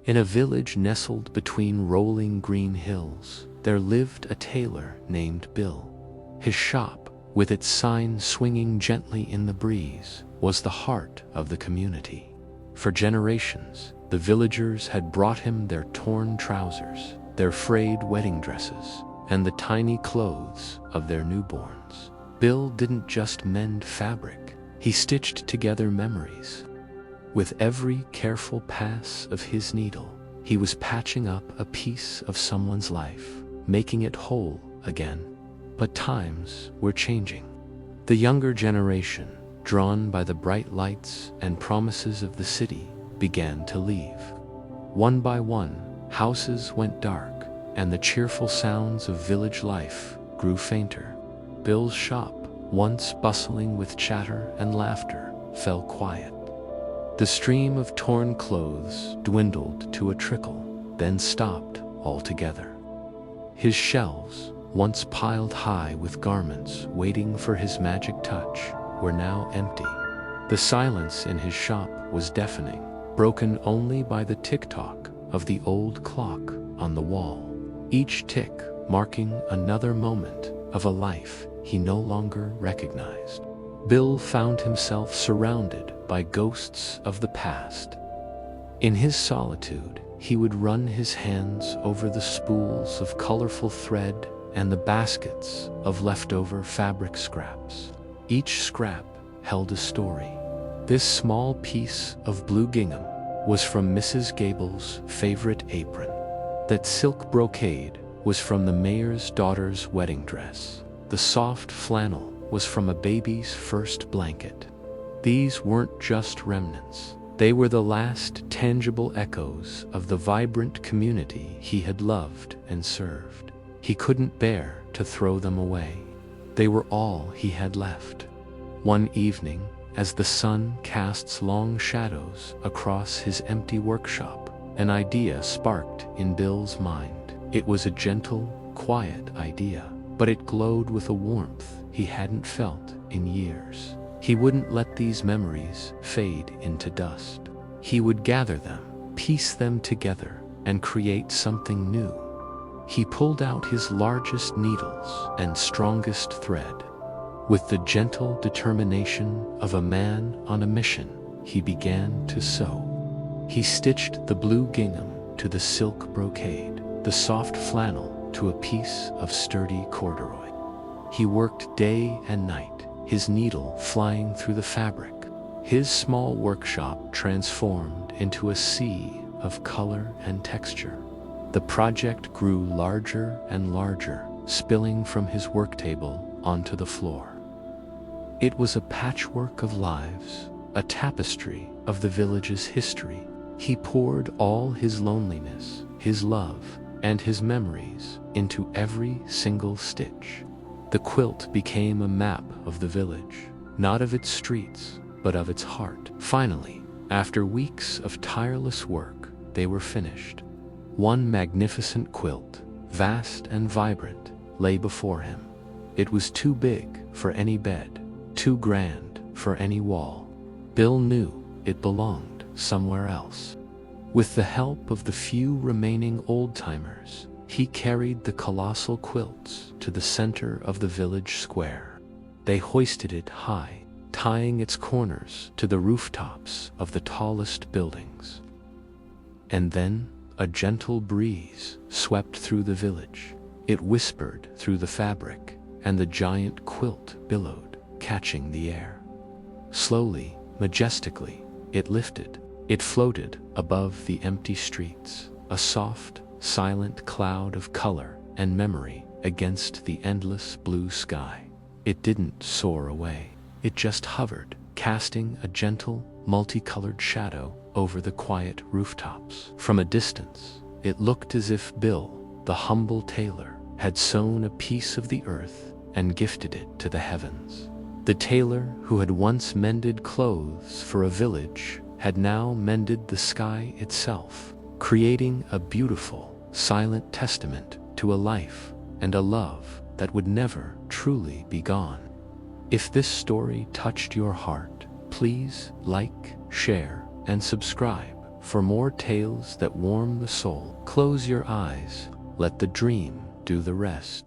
In a village nestled between rolling green hills, there lived a tailor named Bill. His shop, with its sign swinging gently in the breeze, was the heart of the community. For generations, the villagers had brought him their torn trousers, their frayed wedding dresses, and the tiny clothes of their newborns. Bill didn't just mend fabric, he stitched together memories. With every careful pass of his needle, he was patching up a piece of someone's life, making it whole again. But times were changing. The younger generation, drawn by the bright lights and promises of the city, began to leave. One by one, houses went dark, and the cheerful sounds of village life grew fainter. Bill's shop, once bustling with chatter and laughter, fell quiet. The stream of torn clothes dwindled to a trickle, then stopped altogether. His shelves, once piled high with garments waiting for his magic touch, were now empty. The silence in his shop was deafening, broken only by the tick-tock of the old clock on the wall, each tick marking another moment of a life he no longer recognized. Bill found himself surrounded by ghosts of the past. In his solitude, he would run his hands over the spools of colorful thread and the baskets of leftover fabric scraps. Each scrap held a story. This small piece of blue gingham was from Mrs. Gable's favorite apron. That silk brocade was from the mayor's daughter's wedding dress. The soft flannel was from a baby's first blanket. These weren't just remnants. They were the last tangible echoes of the vibrant community he had loved and served. He couldn't bear to throw them away. They were all he had left. One evening, as the sun casts long shadows across his empty workshop, an idea sparked in Bill's mind. It was a gentle, quiet idea, but it glowed with a warmth he hadn't felt in years. He wouldn't let these memories fade into dust. He would gather them, piece them together, and create something new. He pulled out his largest needles and strongest thread. With the gentle determination of a man on a mission, he began to sew. He stitched the blue gingham to the silk brocade, the soft flannel to a piece of sturdy corduroy. He worked day and night, his needle flying through the fabric. His small workshop transformed into a sea of color and texture. The project grew larger and larger, spilling from his work table onto the floor. It was a patchwork of lives, a tapestry of the village's history. He poured all his loneliness, his love, and his memories into every single stitch. The quilt became a map of the village, not of its streets, but of its heart. Finally, after weeks of tireless work, they were finished. One magnificent quilt, vast and vibrant, lay before him. It was too big for any bed, too grand for any wall. Bill knew it belonged somewhere else. With the help of the few remaining old-timers, he carried the colossal quilts to the center of the village square. They hoisted it high, tying its corners to the rooftops of the tallest buildings. And then a gentle breeze swept through the village. It whispered through the fabric, and the giant quilt billowed, catching the air. Slowly, majestically, it lifted. It floated above the empty streets, a soft, silent cloud of color and memory against the endless blue sky. It didn't soar away. It just hovered, casting a gentle, multicolored shadow over the quiet rooftops. From a distance, it looked as if Bill, the humble tailor, had sewn a piece of the earth and gifted it to the heavens. The tailor who had once mended clothes for a village had now mended the sky itself, creating a beautiful, silent testament to a life and a love that would never truly be gone. If this story touched your heart, please like, share, and subscribe For more tales that warm the soul, close your eyes, let the dream do the rest.